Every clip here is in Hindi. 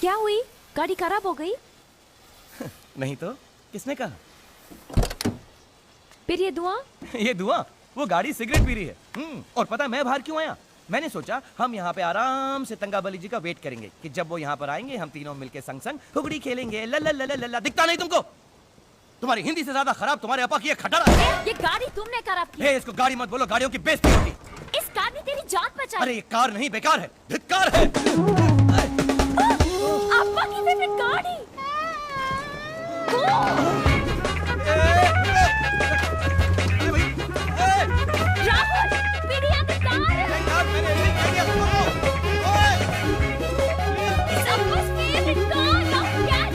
क्या हुई? गाड़ी खराब हो गई? नहीं तो किसने कहा? फिर ये धुआं? ये धुआं? वो गाड़ी सिगरेट पी रही है। और पता है मैं बाहर क्यों आया? मैंने सोचा हम यहाँ पे आराम से तंगाबली जी का वेट करेंगे कि जब वो यहाँ पर आएंगे हम तीनों मिलके संग संग हुगड़ी खेलेंगे। ला ला ला ला ला। दिखता नहीं तुमको? तुम्हारी हिंदी से ज्यादा खराब तुम्हारे अपा की ये खटारा है। ये गाड़ी तुमने खराब की। इसको गाड़ी मत बोलो, गाड़ियों की बेइज्जती होती। इस कार ने तेरी जान बचाई। अरे ये कार नहीं, बेकार है, धिक्कार है। अप्पा की फेवरेट गाड़ी। राहुल, मेरी यहाँ पे कार है। It's Appa's favorite car, now get.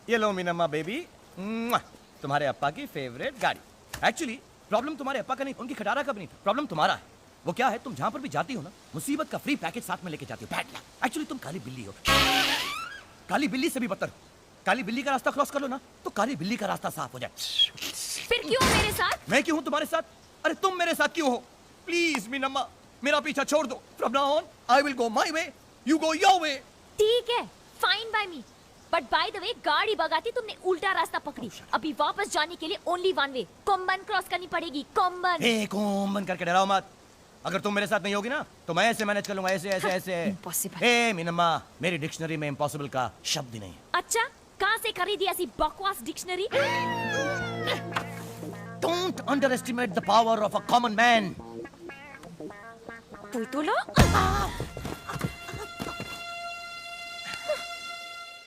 ये लो मीनम्मा बेबी, तुम्हारे अप्पा की फेवरेट गाड़ी। एक्चुअली प्रॉब्लम तुम्हारे अप्पा का नहीं, उनकी खटारा का भी नहीं था, प्रॉब्लम तुम्हारा है। वो क्या है, तुम जहां पर भी जाती हो ना, मुसीबत का फ्री पैकेज साथ में लेके जाती हो। Bad luck. एक्चुअली तुम काली बिल्ली हो, काली बिल्ली से भी बदतर हो। काली बिल्ली का रास्ता क्रॉस कर लो ना तो काली बिल्ली का रास्ता साफ हो जाए। फिर क्यों मेरे साथ? मैं क्यों हूं तुम्हारे साथ? अरे तुम मेरे साथ क्यों हो? प्लीज मीनम्मा, मेरा पीछा छोड़ दो। From now on I will go my way, you go your way. ठीक है, fine by me. But by the way, गाड़ी भगाती तुमने उल्टा रास्ता पकड़ी। अभी वापस जाने के लिए ओनली वन वे, कोम्बन क्रॉस करनी पड़ेगी। कोम्बन। कोम्बन करके डराओ मत। अगर तुम मेरे साथ नहीं होगी ना तो मैं ऐसे मैनेज कर लूंगा, ऐसे ऐसे ऐसे। इम्पॉसिबल। मीनम्मा, मेरी डिक्शनरी में इम्पॉसिबल का शब्द ही नहीं है। अच्छा, कहाँ से खरीदी ऐसी बकवास dictionary? Don't underestimate the power of a common man. कोई तो लो।